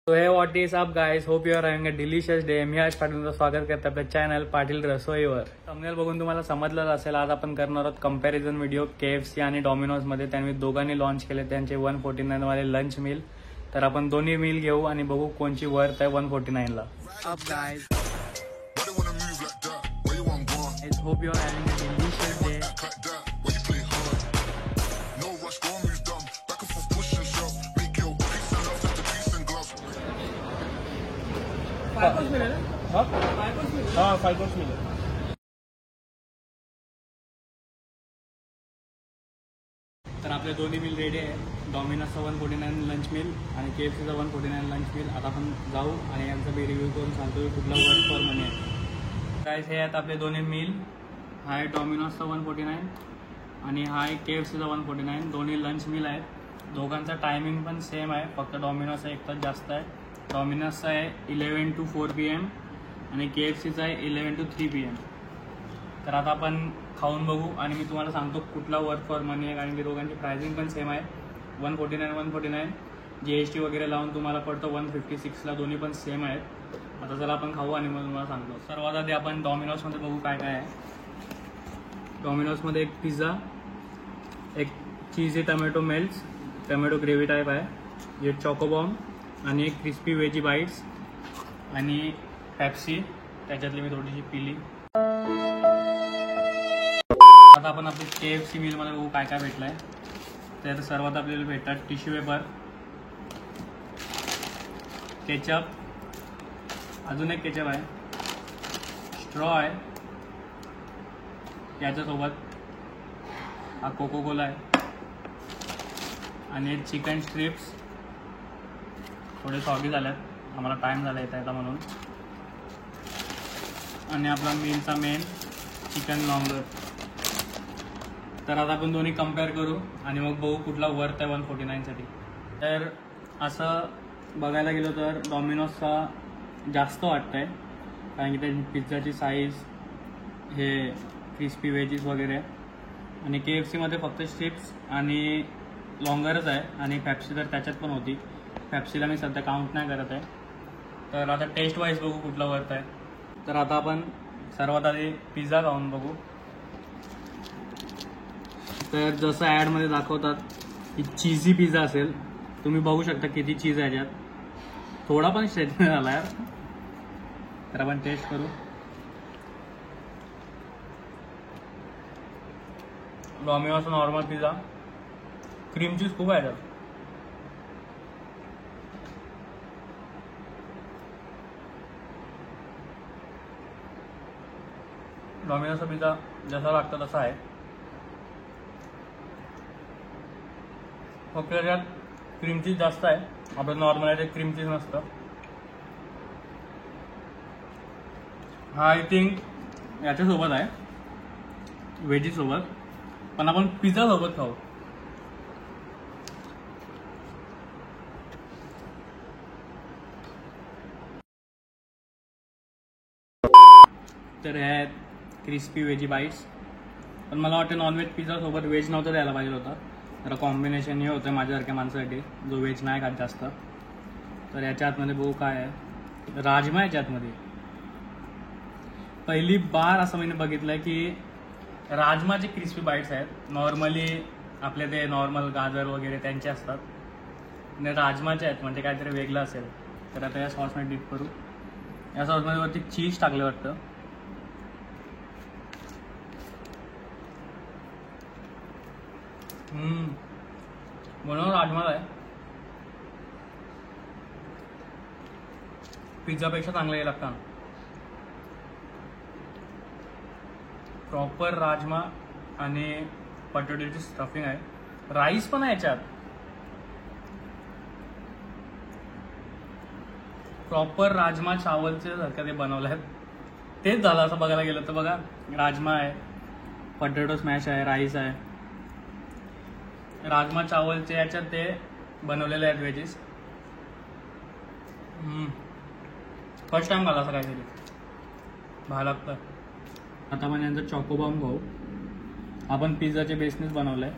So hey, what is up guys? Hope you are having a delicious day. मी आज पाटीलचं स्वागत करतो आपल्या channel Patil रसोईवर. Thumbnail बघून तुम्हाला समजलंच असेल, आज आपण करणार आहोत कंपॅरिझन व्हिडिओ KFC आणि डॉमिनोज मध्ये. त्यांनी दोघांनी लॉन्च केले त्यांचे 149 वाले लंच मील. तर आपण दोन्ही मील घेऊ आणि बघू कोणची वर्थ आहे 149 ला. Up guys. I hope you are having a delicious day. Five course मिले. तर आपले दोन्ही मील रेडी आहे. डॉमिनोजचा 149 लंच मील आणि KFCचा 149 लंच मील. आता आपण जाऊ आणि यांचा बी रिव्ह्यू करून सांगतो की कुठला वर्क फॉर मनी आहे. काय हे आहेत आपले दोन्ही मील. हा आहे डॉमिनोजचा 149 आणि हा आहे KFCचा 149. दोन्ही लंच मील आहेत. दोघांचा टायमिंग पण सेम आहे, फक्त डॉमिनोजचा एक तास जास्त आहे. डॉमिनोजचा आहे 11 to 4 PM आणि KFCचा आहे 11 to 3 PM. तर आता आपण खाऊन बघू आणि मी तुम्हाला सांगतो कुठला वर्क फॉर मनी आहे, कारण की दोघांची प्राइसिंग पण सेम आहे. 149 GST वगैरे लावून तुम्हाला पडतं 156 ला. दोन्ही पण सेम आहेत. आता चला आपण खाऊ आणि मग तुम्हाला सांगतो. सर्वात आधी आपण डॉमिनोजमध्ये बघू काय काय आहे. डॉमिनोजमध्ये एक पिझ्झा, एक cheesy tomato melts, tomato gravy type आहे, हे चॉकोबॉम्ब आणि एक क्रिस्पी वेजी बाईट्स आणि पेप्सी, त्याच्यातली मी थोडीशी पिली. आता आपण आपली KFC मीलमध्ये बघू काय काय भेटलं आहे. तर सर्वात आपल्याला भेटतात टिश्यू पेपर, केचप, अजून एक केचप आहे, स्ट्रॉ आहे, याच्यासोबत हा कोको कोला आहे आणि चिकन स्ट्रिप्स. थोडे सॉगी झाल्यात, आम्हाला टाईम झाला येता येता म्हणून. आणि आपला मीलचा मेन चिकन लॉंगर. तर आता आपण दोन्ही कम्पेअर करू आणि मग बघू कुठला वर्थ आहे 149 साठी. तर असं बघायला गेलं तर डॉमिनोजचा जास्त वाटतं आहे, कारण की त्या पिझ्झाची साईज, हे क्रिस्पी वेजीस वगैरे, आणि KFCमध्ये फक्त स्ट्रिप्स आणि लॉंगरच आहे आणि पेप्सी तर त्याच्यात पण होती. पेप्सीला मी सध्या काउंट नाही करत आहे. तर आता टेस्ट वाईज बघू कुठला वर्थ आहे. तर आता आपण सर्वात आधी पिझ्झा खाऊन बघू. तर जसं ॲडमध्ये दाखवतात की चीजी पिझ्झा असेल, तुम्ही बघू शकता किती चीज आहे याच्यात. थोडा पण शेत नाही झाला यार. तर आपण टेस्ट करू. डॉमिनोजचा नॉर्मल पिझ्झा, क्रीम चीज खूप आहे त्यात. डॉमिनोजचा पिझ्झा जसा लागतं तसा आहे, फक्त त्याच्यात क्रीम चीज जास्त आहे. आपलं नॉर्मल आहे ते क्रीम चीज नसतं. हा आय थिंक याच्यासोबत आहे, व्हेजीसोबत, पण आपण पिझ्झा सोबत खाऊ. तर हे आहेत क्रिस्पी वेजी बाईट्स. पण मला वाटतं नॉनव्हेज पिझ्झासोबत व्हेज नव्हतं द्यायला पाहिजे होतं. तर कॉम्बिनेशन हे होतं माझ्यासारख्या माणसासाठी जो व्हेज नाही खात जास्त. तर याच्या आतमध्ये बघू काय आहे. राजमा याच्या आतमध्ये पहिली बार असं मी बघितलं आहे की राजमाचे क्रिस्पी बाईट्स आहेत. नॉर्मली आपले ते नॉर्मल गाजर वगैरे त्यांचे असतात आणि राजमाचे आहेत, म्हणजे काहीतरी वेगळं असेल. तर आता या सॉसमध्ये डिप करू. या सॉसमध्ये वरती चीज टाकलं वाटतं. म्हणून राजमा आहे. पिझ्झापेक्षा चांगलं हे लागतं. प्रॉपर राजमा आणि पटोटीची स्टफिंग आहे. राईस पण आहे याच्यात. प्रॉपर राजमा चावलचे सारखं ते बनवलं आहे. तेच झालं असं बघायला गेलं तर. बघा, राजमा आहे, पटॅटो स्मॅश आहे, राईस आहे. राजमा चावलचे याच्यात ते बनवलेले आहेत व्हेजीस. फर्स्ट टाइम खाल्ला असं काहीतरी, भारी लागतं. आता आपण यांचं चॉकोबॉम्ब खाऊ. आपण पिझ्झाचे बेसनेच बनवलंय.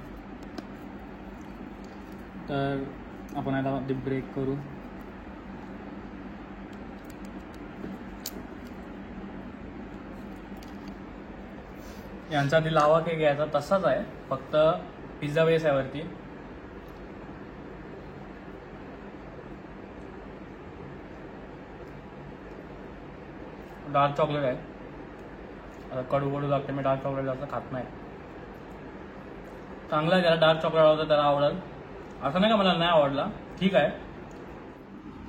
तर आपण आता ब्रेक करू. यांचा आधी लावा केक घ्यायचा तसाच आहे, फक्त पिझ्झा बेस आहे वरती. डार्क चॉकलेट आहे. आता कडू लागते, मी डार्क चॉकलेट जास्त खात नाही. चांगला आहे, ज्याला डार्क चॉकलेट आवडतं त्याला आवडेल, असं नाही का मला नाही आवडला, ठीक आहे.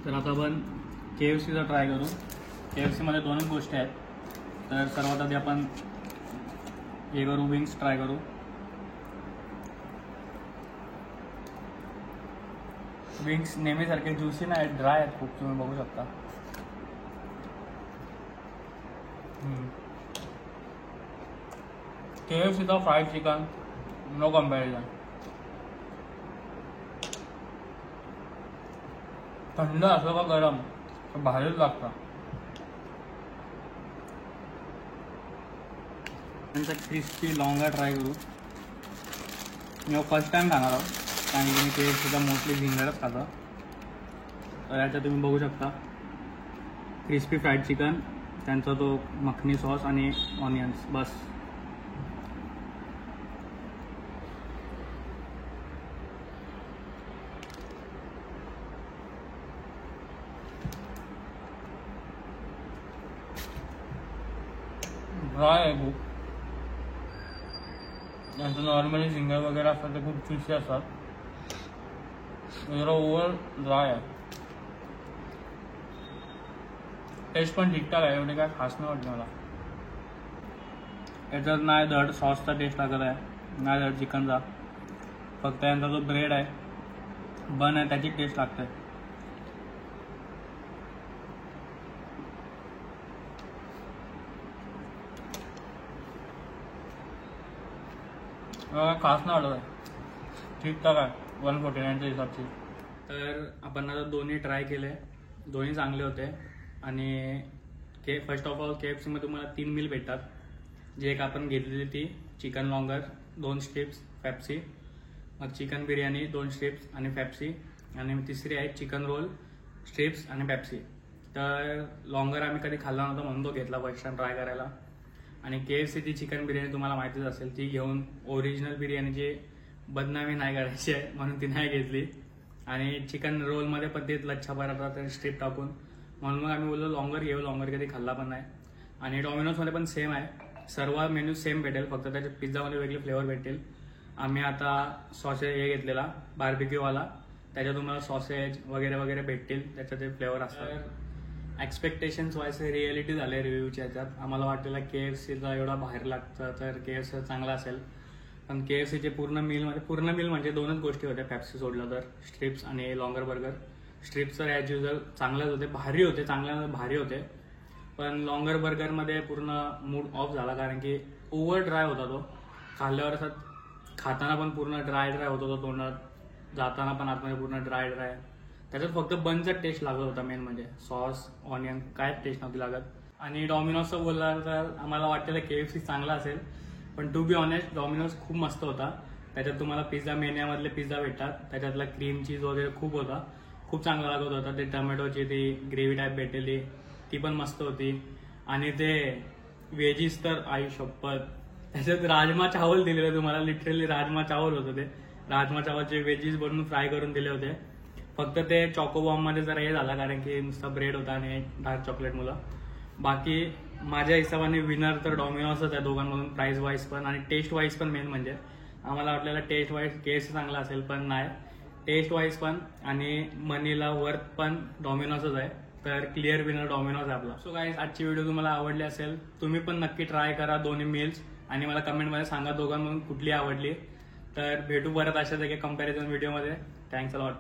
तर आता आपण KFCचा ट्राय करू. KFCमध्ये दोनच गोष्टी आहेत. तर सर्वात आधी आपण हे करू, विंग्स ट्राय करू. विंग्स नेहमीसारखे ज्युसी नाही, ड्राय आहेत खूप, तुम्ही बघू शकता. KFCचा फ्राईड चिकन नो कम्पॅरिझन. थंड असलं का गरम तर भारीच लागतं. त्यांचा क्रिस्पी लॉंगा ट्राय करू. मी फर्स्ट टाइम खाणार आहोत, कारण की मी KFCचा मोस्टली झिंगरच खातो. तर याच्यात तुम्ही बघू शकता क्रिस्पी फ्राईड चिकन, त्यांचा तो मखनी सॉस आणि ऑनियन्स, बस. ड्राय आहे खूप. त्यांचं नॉर्मली झिंगर वगैरे असतात ते खूप ज्युसी असतात, जरा ओव्हर ड्राय आहे. टेस्ट पण ठीकठाक आहे, एवढे काय खास नाही वाटलं मला. याच्यात नाही धड सॉसचा टेस्ट लागत आहे, नाही धड चिकनचा. फक्त यांचा जो ब्रेड आहे, बन आहे, त्याची टेस्ट लागते. खास नाही वाटत आहे, ठीकठाक आहे 149च्या हिसाबची. तर आपण आता दोन्ही ट्राय केले, दोन्ही चांगले होते. आणि फर्स्ट ऑफ ऑल KFCमध्ये तुम्हाला 3 मील भेटतात. जे एक आपण घेतलेली ती चिकन लॉंगर 2 स्ट्रिप्स पेप्सी, मग चिकन बिर्याणी 2 स्ट्रिप्स आणि पेप्सी, आणि तिसरी आहे चिकन रोल स्ट्रिप्स आणि पेप्सी. तर लॉंगर आम्ही कधी खाल्ला नव्हता म्हणून तो घेतला फर्स्ट टाइम ट्राय करायला. आणि KFCची चिकन बिर्याणी तुम्हाला माहितीच असेल, ती घेऊन ओरिजिनल बिर्याणीची बदनामी नाही करायची आहे म्हणून ती नाही घेतली. आणि चिकन रोलमध्ये पण ते लच्छा पराठा स्ट्रिप टाकून, म्हणून मग आम्ही बोललो लॉंगर घेऊ. लॉंगर कधी खाल्ला पण नाही. आणि डॉमिनोजमध्ये पण सेम आहे, सर्व मेन्यू सेम भेटेल, फक्त त्याच्या पिझ्झामध्ये वेगळे फ्लेवर भेटेल. आम्ही आता सॉसेज हे घेतलेला बार्बिक्यूवाला, त्याच्यात तुम्हाला सॉसेज वगैरे वगैरे भेटतील, त्याच्यात ते फ्लेवर असतात. एक्सपेक्टेशन्स वाईज रिअलिटी झाले रिव्ह्यूच्या ह्याच्यात. आम्हाला वाटलेला KFCचा एवढा बाहेर लागतं तर KFC चांगला असेल, पण KFCचे पूर्ण मिल म्हणजे 2च गोष्टी होत्या पेप्सी सोडलं तर, स्ट्रिप्स आणि लॉंगर बर्गर. स्ट्रिप्स तर ॲज युजल चांगलेच होते, भारी होते, भारी होते. पण लॉंगर बर्गरमध्ये पूर्ण मूड ऑफ झाला, कारण की ओव्हर ड्राय होता तो. खाल्ल्यावर असं खाताना पण पूर्ण ड्राय होता तो, तोंडात जाताना पण आतमध्ये पूर्ण ड्राय. त्याच्यात फक्त बनचा टेस्ट लागत होता, मेन म्हणजे सॉस ऑनियन काय टेस्ट नव्हती लागत. आणि डॉमिनोजचं बोलला तर आम्हाला वाटलेलं KFC चांगला असेल, पण टू बी ऑनेस्ट डॉमिनोज खूप मस्त होता. त्याच्यात तुम्हाला पिझ्झा मेन्यूमधले पिझ्झा भेटतात, त्याच्यातला क्रीम चीज वगैरे खूप होता, खूप चांगला लागत होता. ते टमॅटोची ती ग्रेव्ही टाईप भेटलेली ती पण मस्त होती. आणि ते व्हेजीस तर आई शपथ, त्याच्यात राजमा चावल दिलेलं तुम्हाला, लिटरली राजमा चावल होतं ते. राजमा चावलचे व्हेजीस बनवून फ्राय करून दिले होते. फक्त ते चॉकोबॉम्बमध्ये जरा हे झाला, कारण की नुसता ब्रेड होता आणि डार्क चॉकलेट मुलं. बाकी माझ्या हिशोबाने विनर तर डॉमिनोजच आहे दोघांमधून, प्राइस वाईज पण आणि टेस्ट वाईज पण. मेन म्हणजे आम्हाला वाटलेलं टेस्ट वाईज KFC चांगला असेल, पण नाही. टेस्ट वाईज पण आणि मनीला वर्थ पण डॉमिनोजच आहे. तर क्लिअर विनर डॉमिनोज आहे आपला. सो गाईज, आजची व्हिडिओ तुम्हाला आवडली असेल, तुम्ही पण नक्की ट्राय करा दोन्ही मील्स आणि मला कमेंटमध्ये सांगा दोघांमधून कुठली आवडली. तर भेटू परत अशाच एका कंपॅरिझन व्हिडिओमध्ये. Thanks a lot.